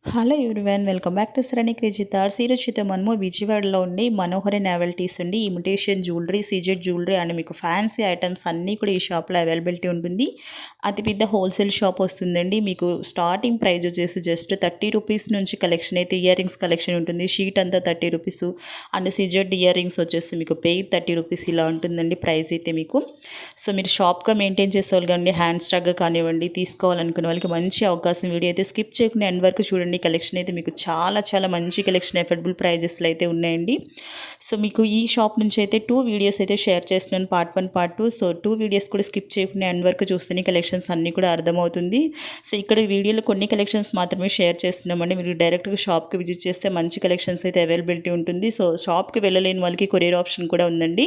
Hello everyone, welcome back to Sarani crazy thoughts. ఈరోజు అయితే మనము విజయవాడలో ఉండి మనోహరి నావెల్టీస్ ఉండి imitation jewellery, CZ jewellery and మీకు ఫ్యాన్సీ ఐటమ్స్ అన్నీ కూడా ఈ షాప్లో అవైలబిలిటీ ఉంటుంది. అతిపెద్ద హోల్సేల్ షాప్ వస్తుందండి. మీకు స్టార్టింగ్ ప్రైస్ వచ్చేసి జస్ట్ 30 రూపీస్ నుంచి కలెక్షన్ అయితే ఇయర్ రింగ్స్ కలెక్షన్ ఉంటుంది. షీట్ అంతా 30 rupees and CZ ear rings వచ్చేసి మీకు పెయిర్ 30 రూపీస్ ఇలా ఉంటుందండి ప్రైస్ అయితే మీకు. సో మీరు షాప్గా మెయింటైన్ చేసేవాళ్ళు కానీ హ్యాండ్ స్టాక్గా కానివ్వండి, తీసుకోవాలనుకునే వాళ్ళకి మంచి అవకాశం. వీడియో అయితే స్కిప్ చేయకుండా ఎండ్ వరకు చూడండి. కలెక్షన్ అయితే మీకు చాలా మంచి కలెక్షన్ ఎఫర్డబుల్ ప్రైజెస్లో అయితే ఉన్నాయండి. సో మీకు ఈ షాప్ నుంచి అయితే 2 వీడియోస్ అయితే షేర్ చేస్తున్నాను, పార్ట్ 1 పార్ట్ 2. సో 2 వీడియోస్ కూడా స్కిప్ చేయకుండా ఎండ్ వరకు చూస్తేనే కలెక్షన్స్ అన్నీ కూడా అర్థమవుతుంది. సో ఇక్కడ వీడియోలో కొన్ని కలెక్షన్స్ మాత్రమే షేర్ చేస్తున్నామండి. మీరు డైరెక్ట్గా షాప్కి విజిట్ చేస్తే మంచి కలెక్షన్స్ అయితే అవైలబిలిటీ ఉంటుంది. సో షాప్కి వెళ్ళలేని వాళ్ళకి కొరియర్ ఆప్షన్ కూడా ఉందండి.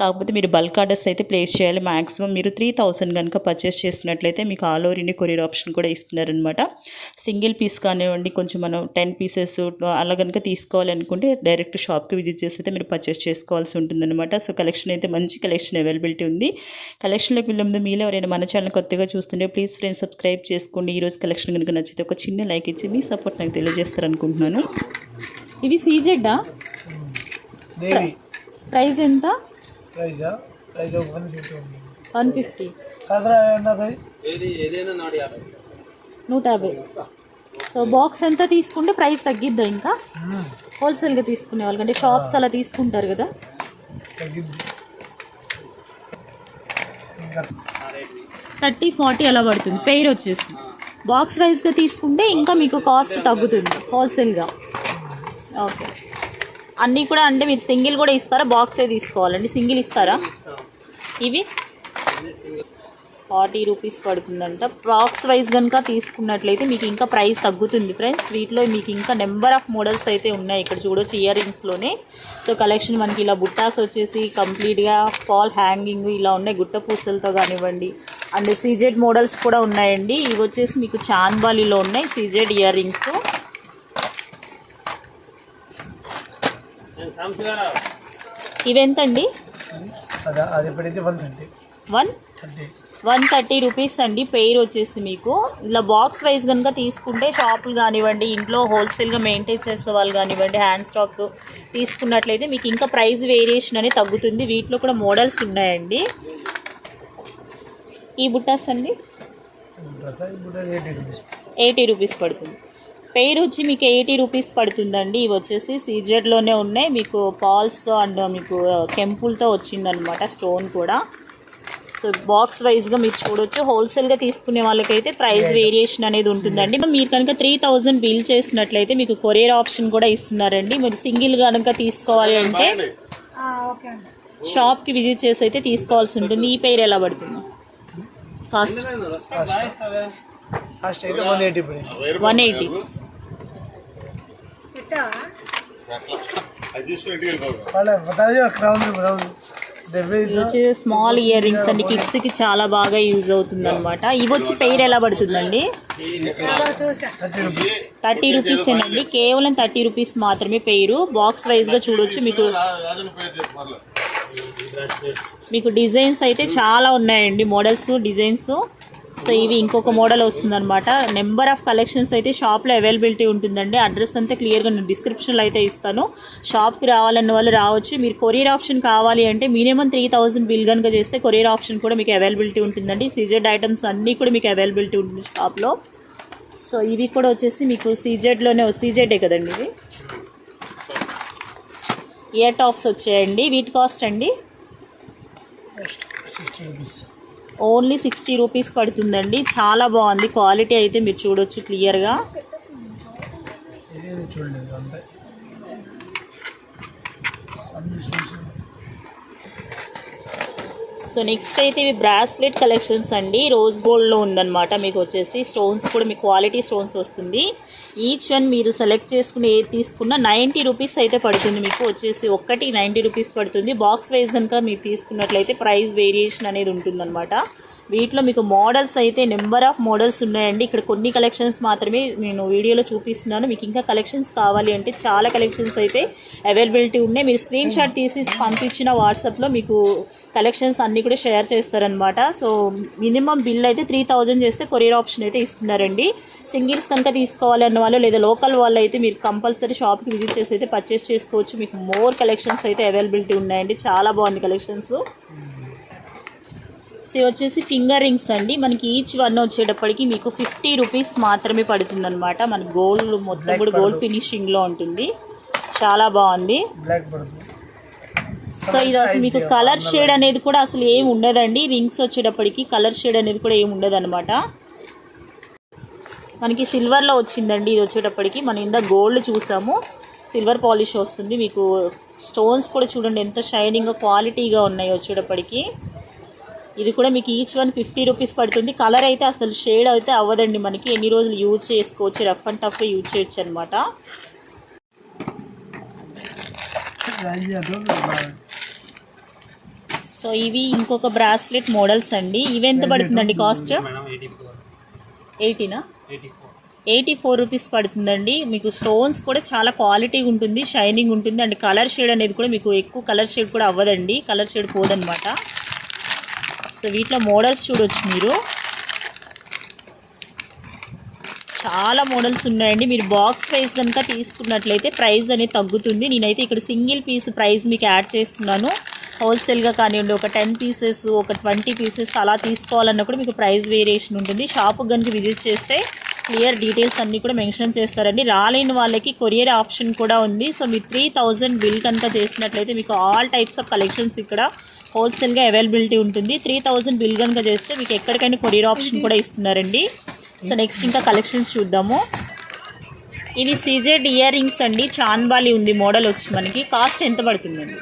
కాకపోతే మీరు బల్క్ ఆర్డర్స్ అయితే ప్లేస్ చేయాలి. మ్యాక్సిమం మీరు 3000 కనుక పర్చేస్ చేసినట్లయితే మీకు all over India courier option కూడా ఇస్తున్నారనమాట. సింగిల్ పీస్ కానివ్వండి, కొంచెం మనం 10 పీసెస్ అలా కనుక తీసుకోవాలనుకుంటే డైరెక్ట్ షాప్కి విజిట్ చేసి అయితే మీరు పర్చేస్ చేసుకోవాల్సి ఉంటుందన్నమాట. సో కలెక్షన్ అయితే మంచి కలెక్షన్ అవైలబిలిటీ ఉంది. కలెక్షన్లోకి వెళ్ళే ముందు మీలో ఎవరైనా మన ఛానల్ కొత్తగా చూస్తుంటే ప్లీజ్ ఫ్రెండ్స్ సబ్స్క్రైబ్ చేసుకోండి. ఈరోజు కలెక్షన్ కనుక నచ్చితే ఒక చిన్న లైక్ ఇచ్చి మీ సపోర్ట్ నాకు తెలియజేస్తారనుకుంటున్నాను. ఇవి సీజెడ్డా? ప్రైస్ ఎంత? 150. 150. సో బాక్స్ ఎంత తీసుకుంటే ప్రైస్ తగ్గిద్దా? ఇంకా హోల్సేల్గా తీసుకునే వాళ్ళకంటే షాప్స్ అలా తీసుకుంటారు కదా. 30-40 అలా పడుతుంది పెయిర్ వచ్చేసి. బాక్స్ వైజ్గా తీసుకుంటే ఇంకా మీకు కాస్ట్ తగ్గుతుంది హోల్సేల్గా. ఓకే, అన్నీ కూడా అంటే మీరు సింగిల్ కూడా ఇస్తారా? బాక్సే తీసుకోవాలండి, సింగిల్ ఇస్తారా? ఇవి 40 రూపీస్ పడుతుందంట. బాక్స్ వైజ్ కనుక తీసుకున్నట్లయితే మీకు ఇంకా ప్రైస్ తగ్గుతుంది ఫ్రెండ్స్. వీటిలో మీకు ఇంకా నెంబర్ ఆఫ్ మోడల్స్ అయితే ఉన్నాయి. ఇక్కడ చూడొచ్చు ఇయర్ రింగ్స్లోనే. సో కలెక్షన్ మనకి ఇలా బుట్టాస్ వచ్చేసి కంప్లీట్గా ఫాల్ హ్యాంగింగ్ ఇలా ఉన్నాయి, గుట్ట పూసలతో కానివ్వండి. అండ్ సీజెడ్ మోడల్స్ కూడా ఉన్నాయండి. ఇవి వచ్చేసి మీకు చాన్బాలీలో ఉన్నాయి సీజెడ్ ఇయర్ రింగ్స్. ఇవెంతండి? 130 రూపీస్ అండి పెయిర్ వచ్చేసి. మీకు ఇలా బాక్స్ వైజ్ కనుక తీసుకుంటే షాపులు కానివ్వండి, ఇంట్లో హోల్సేల్గా మెయింటైన్ చేసే వాళ్ళు కానివ్వండి, హ్యాండ్ స్టాక్ తీసుకున్నట్లయితే మీకు ఇంకా ప్రైస్ వేరియేషన్ అనేది తగ్గుతుంది. వీటిలో కూడా మోడల్స్ ఉన్నాయండి. ఈ బుట్టాస్ అండి 80 రూపీస్ పడుతుంది. పెయిర్ వచ్చి మీకు 80 రూపీస్ పడుతుందండి. ఇవి వచ్చేసి సీజెడ్లోనే ఉన్నాయి. మీకు పాల్స్తో అండ్ మీకు కెంపుల్తో వచ్చిందనమాట, స్టోన్ కూడా. సో బాక్స్ వైజ్గా మీరు చూడొచ్చు. హోల్సేల్గా తీసుకునే వాళ్ళకైతే ప్రైస్ వేరియేషన్ అనేది ఉంటుందండి. మీరు కనుక 3000 బిల్ చేసినట్లయితే మీకు కొరియర్ ఆప్షన్ కూడా ఇస్తున్నారండి. మీరు సింగిల్ కనుక తీసుకోవాలి అంటే షాప్కి విజిట్ చేసి అయితే తీసుకోవాల్సి ఉంటుంది. ఈ పెయిర్ ఎలా పడుతుంది? కాస్ట్ 180. స్మాల్ ఇయర్ రింగ్స్ అండి, కిడ్స్కి చాలా బాగా యూజ్ అవుతుంది అనమాట. ఇవి వచ్చి పెయిర్ ఎలా పడుతుందండి? 30 రూపీసేనండి, కేవలం 30 రూపీస్ మాత్రమే పెయిరు. బాక్స్ వైజ్గా చూడొచ్చు. మీకు డిజైన్స్ అయితే చాలా ఉన్నాయండి, మోడల్స్ డిజైన్స్. సో ఇవి ఇంకొక మోడల్ వస్తుందన్నమాట. నెంబర్ ఆఫ్ కలెక్షన్స్ అయితే షాప్లో అవైలబిలిటీ ఉంటుందండి. అడ్రస్ అంతా క్లియర్గా నేను డిస్క్రిప్షన్లో అయితే ఇస్తాను. షాప్కి రావాలన్న వాళ్ళు రావచ్చు. మీరు కొరియర్ ఆప్షన్ కావాలి అంటే మినిమం 3000 బిల్ కనుక చేస్తే కొరియర్ ఆప్షన్ కూడా మీకు అవైలబిలిటీ ఉంటుందండి. సీజెడ్ ఐటమ్స్ అన్నీ కూడా మీకు అవైలబిలిటీ ఉంటుంది షాప్లో. సో ఇవి కూడా వచ్చేసి మీకు సీజెడ్లోనే, సీజెడే కదండి ఇవి. ఇయర్ టాప్స్ వచ్చాయండి. వీటి కాస్ట్ అండి ఓన్లీ 60 రూపీస్ పడుతుందండి. చాలా బాగుంది క్వాలిటీ అయితే మీరు చూడొచ్చు క్లియర్గా. సో నెక్స్ట్ అయితే ఇవి బ్రాస్లెట్ కలెక్షన్స్ అండి. రోజ్ గోల్డ్లో ఉందన్నమాట. మీకు వచ్చేసి స్టోన్స్ కూడా మీకు క్వాలిటీ స్టోన్స్ వస్తుంది. ఈచ్ వన్ మీరు సెలెక్ట్ చేసుకుని ఏది తీసుకున్నా 90 రూపీస్ అయితే పడుతుంది. మీకు వచ్చేసి ఒక్కటి 90 రూపీస్ పడుతుంది. బాక్స్ వైజ్ కనుక మీరు తీసుకున్నట్లయితే ప్రైస్ వేరియేషన్ అనేది ఉంటుందన్నమాట. వీటిలో మీకు మోడల్స్ అయితే నెంబర్ ఆఫ్ మోడల్స్ ఉన్నాయండి. ఇక్కడ కొన్ని కలెక్షన్స్ మాత్రమే నేను వీడియోలో చూపిస్తున్నాను. మీకు ఇంకా కలెక్షన్స్ కావాలి అంటే చాలా కలెక్షన్స్ అయితే అవైలబిలిటీ ఉన్నాయి. మీరు స్క్రీన్ షాట్ తీసి పంపించిన వాట్సాప్లో మీకు కలెక్షన్స్ అన్నీ కూడా షేర్ చేస్తారనమాట. సో మినిమం బిల్ అయితే 3000 చేస్తే కొరియర్ ఆప్షన్ అయితే ఇస్తున్నారండి. సింగిల్స్ కనుక తీసుకోవాలి అన్న వాళ్ళు లేదా లోకల్ వాళ్ళు అయితే మీరు కంపల్సరీ షాప్కి విజిట్ చేసి అయితే పర్చేస్ చేసుకోవచ్చు. మీకు మోర్ కలెక్షన్స్ అయితే అవైలబిలిటీ ఉన్నాయండి. చాలా బాగుంది కలెక్షన్స్. సో వచ్చేసి ఫింగర్ రింగ్స్ అండి. మనకి ఈచ్ వన్ వచ్చేటప్పటికి మీకు 50 రూపీస్ మాత్రమే పడుతుంది అనమాట. మన గోల్డ్ మొత్తం కూడా గోల్డ్ ఫినిషింగ్లో ఉంటుంది. చాలా బాగుంది. సో ఇది అసలు మీకు కలర్ షేడ్ అనేది కూడా అసలు ఏమి ఉండదండి. రింగ్స్ వచ్చేటప్పటికి కలర్ షేడ్ అనేది కూడా ఏమి ఉండదు అనమాట. మనకి సిల్వర్లో వచ్చిందండి. ఇది వచ్చేటప్పటికి మనం ఇందా గోల్డ్ చూసాము, సిల్వర్ పాలిష్ వస్తుంది. మీకు స్టోన్స్ కూడా చూడండి ఎంత షైనింగ్ క్వాలిటీగా ఉన్నాయి వచ్చేటప్పటికి. ఇది కూడా మీకు ఈచ్ వన్ 50 రూపీస్ పడుతుంది. కలర్ అయితే అసలు షేడ్ అయితే అవ్వదండి. మనకి ఎన్ని రోజులు యూజ్ చేసుకోవచ్చు, రఫ్ అండ్ టఫ్గా యూజ్ చేయొచ్చు అనమాట. సో ఇవి ఇంకొక బ్రాస్లెట్ మోడల్స్ అండి. ఇవి ఎంత పడుతుందండి కాస్ట్? 84 రూపీస్ పడుతుందండి. మీకు స్టోన్స్ కూడా చాలా క్వాలిటీ ఉంటుంది, షైనింగ్ ఉంటుంది. అండ్ కలర్ షేడ్ అనేది కూడా మీకు ఎక్కువ కలర్ షేడ్ కూడా అవ్వదండి, కలర్ షేడ్ పోదనమాట. సో వీటిలో మోడల్స్ చూడొచ్చు మీరు, చాలా మోడల్స్ ఉన్నాయండి. మీరు బాక్స్ ప్రైస్ కనుక తీసుకున్నట్లయితే ప్రైస్ అనేది తగ్గుతుంది. నేనైతే ఇక్కడ సింగిల్ పీస్ ప్రైస్ మీకు యాడ్ చేస్తున్నాను. హోల్సేల్గా కానివ్వండి ఒక 10 పీసెస్ ఒక 20 పీసెస్ అలా తీసుకోవాలన్నా కూడా మీకు ప్రైస్ వేరియేషన్ ఉంటుంది. షాప్కి కనుక విజిట్ చేస్తే క్లియర్ డీటెయిల్స్ అన్నీ కూడా మెన్షన్ చేస్తారండి. రాలేని వాళ్ళకి కొరియర్ ఆప్షన్ కూడా ఉంది. సో మీరు 3000 బిల్ కనుక చేసినట్లయితే మీకు ఆల్ టైప్స్ ఆఫ్ కలెక్షన్స్ ఇక్కడ హోల్సేల్గా అవైలబిలిటీ ఉంటుంది. 3000 బిల్ కనుక చేస్తే మీకు ఎక్కడికైనా కొరియర్ ఆప్షన్ కూడా ఇస్తున్నారండి. సో నెక్స్ట్ ఇంకా కలెక్షన్స్ చూద్దాము. ఇవి సీజెడ్ ఇయర్ రింగ్స్ అండి. చాన్బాలి ఉంది మోడల్ వచ్చి. మనకి కాస్ట్ ఎంత పడుతుందండి?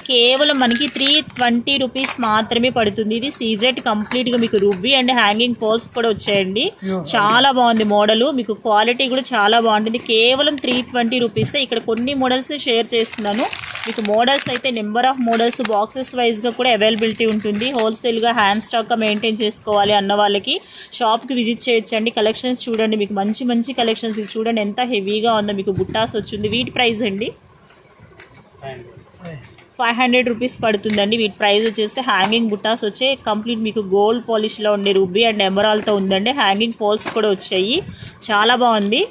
కేవలం మనకి 320 రూపీస్ మాత్రమే పడుతుంది. ఇది సీజెడ్ కంప్లీట్గా మీకు రుబ్బీ అండ్ హ్యాంగింగ్ పోల్స్ కూడా వచ్చాయండి. చాలా బాగుంది మోడల్, మీకు క్వాలిటీ కూడా చాలా బాగుంటుంది. కేవలం 320 రూపీస్. ఇక్కడ కొన్ని మోడల్స్ షేర్ చేస్తున్నాను. మీకు మోడల్స్ అయితే నెంబర్ ఆఫ్ మోడల్స్ బాక్సెస్ వైజ్గా కూడా అవైలబిలిటీ ఉంటుంది. హోల్సేల్గా హ్యాండ్ స్టాక్గా మెయింటైన్ చేసుకోవాలి అన్న వాళ్ళకి షాప్కి విజిట్ చేయొచ్చండి. కలెక్షన్స్ చూడండి, మీకు మంచి మంచి కలెక్షన్స్. ఇది చూడండి ఎంత హెవీగా ఉందో. మీకు బుట్టాస్ వచ్చింది. వీటి ప్రైస్ అండి 500 రూపీస్ పడుతుందండి. వీటి ప్రైస్ వచ్చేసి హ్యాంగింగ్ బుట్టాస్ వచ్చాయి. కంప్లీట్ మీకు గోల్డ్ పాలిష్లో ఉండే రుబ్బీ అండ్ ఎమరాల్తో ఉందండి. హ్యాంగింగ్ పోల్స్ కూడా వచ్చాయి. చాలా బాగుంది.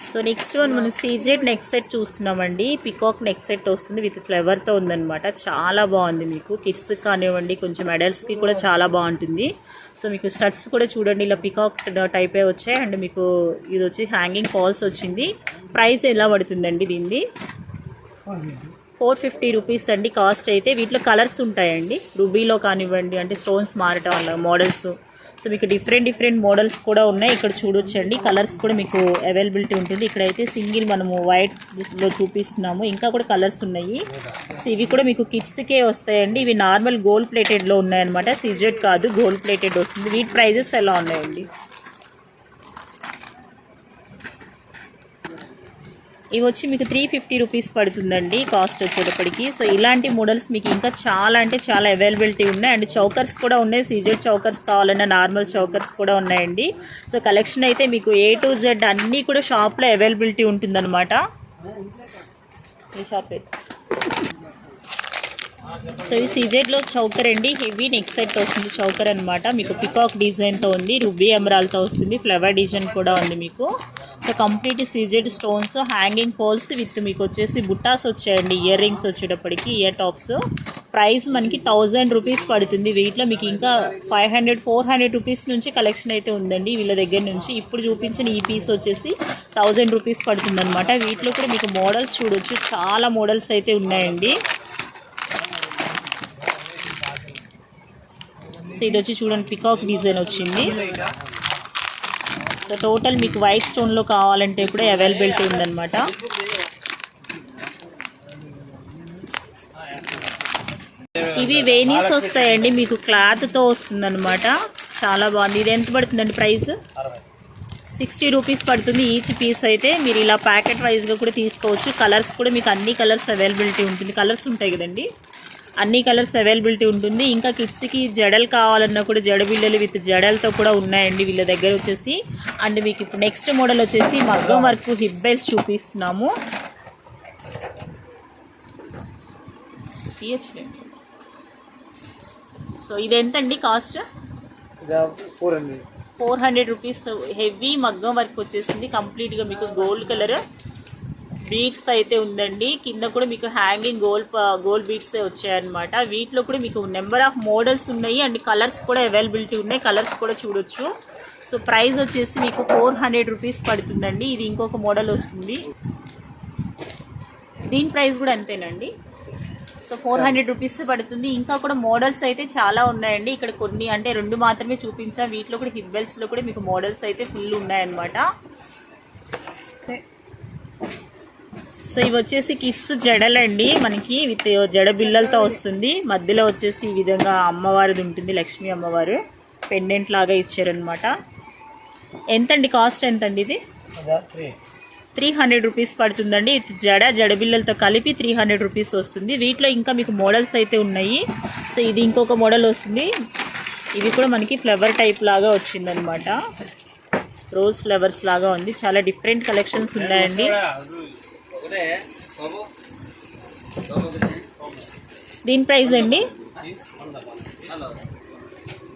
సో నెక్స్ట్ వన్ మనం సీజెడ్ నెక్ సెట్ చూస్తున్నామండి. పికాక్ నెక్ సెట్ వస్తుంది, విత్ ఫ్లేవర్తో ఉందన్నమాట. చాలా బాగుంది. మీకు కిడ్స్ కానివ్వండి కొంచెం అడల్ట్స్కి కూడా చాలా బాగుంటుంది. సో మీకు స్టడ్స్ కూడా చూడండి ఇలా పికాక్ టైపే వచ్చాయి. అండ్ మీకు ఇది వచ్చి హ్యాంగింగ్ పాల్స్ వచ్చింది. ప్రైస్ ఎలా పడుతుందండి దీన్ని? 450 రూపీస్ అండి కాస్ట్ అయితే. వీటిలో కలర్స్ ఉంటాయండి, రూబీలో కానివ్వండి అంటే స్టోన్స్ మారటం వల్ల మోడల్స్. సో మీకు డిఫరెంట్ మోడల్స్ కూడా ఉన్నాయి. ఇక్కడ చూడొచ్చండి. కలర్స్ కూడా మీకు అవైలబిలిటీ ఉంటుంది. ఇక్కడైతే సింగిల్ మనము వైట్లో చూపిస్తున్నాము. ఇంకా కూడా కలర్స్ ఉన్నాయి. సో ఇవి కూడా మీకు కిడ్స్కే వస్తాయండి. ఇవి నార్మల్ గోల్డ్ ప్లేటెడ్లో ఉన్నాయన్నమాట. సిజెడ్ కాదు, గోల్డ్ ప్లేటెడ్ వస్తుంది. వీటి ప్రైజెస్ ఎలా ఉన్నాయండి? ఇవి వచ్చి మీకు 350 రూపీస్ పడుతుందండి కాస్ట్ వచ్చేటప్పటికి. సో ఇలాంటి మోడల్స్ మీకు ఇంకా చాలా అంటే చాలా అవైలబిలిటీ ఉన్నాయి. అండ్ చౌకర్స్ కూడా ఉన్నాయి. సీజెడ్ చౌకర్స్ కావాలన్నా నార్మల్ చౌకర్స్ కూడా ఉన్నాయండి. సో కలెక్షన్ అయితే మీకు A to Z అన్నీ కూడా షాప్లో అవైలబిలిటీ ఉంటుందన్నమాట. ఈ షాప్ సో ఈ సీజెడ్లో చౌకర్ అండి. హెవీ నెక్ సెట్ వస్తుంది చౌకర్ అనమాట. మీకు పికాక్ డిజైన్తో ఉంది, రుబ్బీ ఎమరాల్తో వస్తుంది, ఫ్లవర్ డిజైన్ కూడా ఉంది మీకు. So complete CZ stones, hanging poles with మీకు వచ్చేసి బుట్టాస్ వచ్చాయండి. ఇయర్ రింగ్స్ వచ్చేటప్పటికి ఇయర్ టాప్స్. ప్రైస్ మనకి 1000 రూపీస్ పడుతుంది. వీటిలో మీకు ఇంకా 500-400 రూపీస్ నుంచి కలెక్షన్ అయితే ఉందండి వీళ్ళ దగ్గర నుంచి. ఇప్పుడు చూపించిన ఈ పీస్ వచ్చేసి 1000 రూపీస్ పడుతుంది అనమాట. వీటిలో కూడా మీకు మోడల్స్ చూడొచ్చు, చాలా మోడల్స్ అయితే ఉన్నాయండి. సో ఇది వచ్చి చూడండి పికాక్ డిజైన్ వచ్చింది. సో టోటల్ మీకు వైట్ స్టోన్లో కావాలంటే కూడా అవైలబిలిటీ ఉందన్నమాట. ఇవి వేనీస్ వస్తాయండి, మీకు క్లాత్తో వస్తుందన్నమాట. చాలా బాగుంది. ఇది ఎంత పడుతుందండి ప్రైస్? 60 రూపీస్ పడుతుంది ఈచ్ పీస్ అయితే. మీరు ఇలా ప్యాకెట్ వైజ్గా కూడా తీసుకోవచ్చు. కలర్స్ కూడా మీకు అన్ని కలర్స్ అవైలబిలిటీ ఉంటుంది. కలర్స్ ఉంటాయి కదండి. అన్ని కలర్స్ అవైలబిలిటీ ఉంటుంది. ఇంకా కిడ్స్కి జడలు కావాలన్నా కూడా జడ బిళ్ళలు విత్ జడలతో కూడా ఉన్నాయండి వీళ్ళ దగ్గర వచ్చేసి. అండ్ మీకు ఇప్పుడు నెక్స్ట్ మోడల్ వచ్చేసి మగ్గం వర్క్ హిప్ బెల్ట్స్ చూపిస్తున్నాము. సో ఇది ఎంతండి కాస్ట్? 400 రూపీస్. హెవీ మగ్గం వర్క్ వచ్చేసింది కంప్లీట్గా మీకు గోల్డ్ కలర్ బీడ్స్ అయితే ఉందండి. కింద కూడా మీకు హ్యాంగింగ్ గోల్డ్ బీడ్స్ వచ్చాయన్నమాట. వీటిలో కూడా మీకు నెంబర్ ఆఫ్ మోడల్స్ ఉన్నాయి అండ్ కలర్స్ కూడా అవైలబిలిటీ ఉన్నాయి. కలర్స్ కూడా చూడొచ్చు. సో ప్రైస్ వచ్చేసి మీకు 400 రూపీస్ పడుతుందండి. ఇది ఇంకొక మోడల్ వస్తుంది, దీని ప్రైస్ కూడా అంతేనండి. సో 400 రూపీస్ పడుతుంది. ఇంకా కూడా మోడల్స్ అయితే చాలా ఉన్నాయండి. ఇక్కడ కొన్ని అంటే 2 మాత్రమే చూపించా. వీటిలో కూడా హిప్ బెల్ట్స్లో కూడా మీకు మోడల్స్ అయితే ఫుల్ ఉన్నాయన్నమాట. సో ఇవి వచ్చేసి కిస్ జడలండి, మనకి విత్ జడ బిళ్ళలతో వస్తుంది. మధ్యలో వచ్చేసి ఈ విధంగా అమ్మవారిది ఉంటుంది, లక్ష్మీ అమ్మవారు పెండెంట్ లాగా ఇచ్చారనమాట. ఎంతండి కాస్ట్ ఎంతండి? ఇది 300 రూపీస్ పడుతుందండి. జడ బిళ్ళలతో కలిపి 300 రూపీస్ వస్తుంది. వీటిలో ఇంకా మీకు మోడల్స్ అయితే ఉన్నాయి. సో ఇది ఇంకొక మోడల్ వస్తుంది. ఇవి కూడా మనకి ఫ్లవర్ టైప్ లాగా వచ్చిందనమాట, రోజ్ ఫ్లవర్స్ లాగా ఉంది. చాలా డిఫరెంట్ కలెక్షన్స్ ఉన్నాయండి. దీని ప్రైస్ అండి,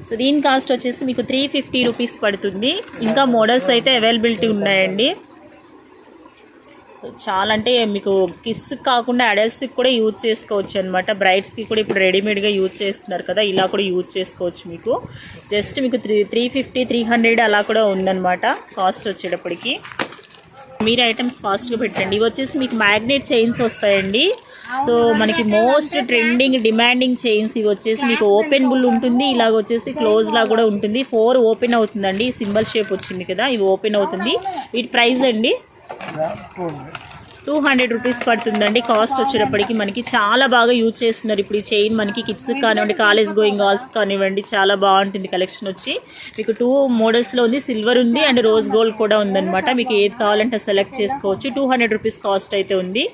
సో దీని కాస్ట్ వచ్చేసి మీకు 350 రూపీస్ పడుతుంది. ఇంకా మోడల్స్ అయితే అవైలబిలిటీ ఉన్నాయండి. చాలా అంటే మీకు కిడ్స్ కాకుండా అడల్ట్స్కి కూడా యూజ్ చేసుకోవచ్చు అనమాట. బ్రైడ్స్కి కూడా ఇప్పుడు రెడీమేడ్గా యూజ్ చేస్తున్నారు కదా, ఇలా కూడా యూజ్ చేసుకోవచ్చు. మీకు జస్ట్ మీకు 350 300 అలా కూడా ఉందన్నమాట కాస్ట్ వచ్చేటప్పటికి. మీరు ఐటమ్స్ ఫాస్ట్గా పెట్టండి. ఇవి వచ్చేసి మీకు మ్యాగ్నెట్ చైన్స్ వస్తాయండి. సో మనకి మోస్ట్ ట్రెండింగ్ డిమాండింగ్ చైన్స్ ఇవి వచ్చేసి మీకు ఓపెన్ బుల్ ఉంటుంది, ఇలాగ వచ్చేసి క్లోజ్ లా కూడా ఉంటుంది. 4 ఓపెన్ అవుతుందండి. సింబల్ షేప్ వచ్చింది కదా, ఇవి ఓపెన్ అవుతుంది. వీటి ప్రైస్ అండి 200 రూపీస్ పడుతుందండి. కాస్ట్ వచ్చేటప్పటికి మనకి చాలా బాగా యూజ్ చేస్తున్నారు ఇప్పుడు ఈ చైన్. మనకి కిడ్స్ కానివ్వండి, కాలేజ్ గోయింగ్ గర్ల్స్ కానివ్వండి, చాలా బాగుంటుంది కలెక్షన్ వచ్చి. మీకు 2 మోడల్స్లో ఉంది, సిల్వర్ ఉంది అండ్ రోజ్ గోల్డ్ కూడా ఉందన్నమాట. మీకు ఏది కావాలంటే సెలెక్ట్ చేసుకోవచ్చు. 200 రూపీస్ కాస్ట్ అయితే ఉంది.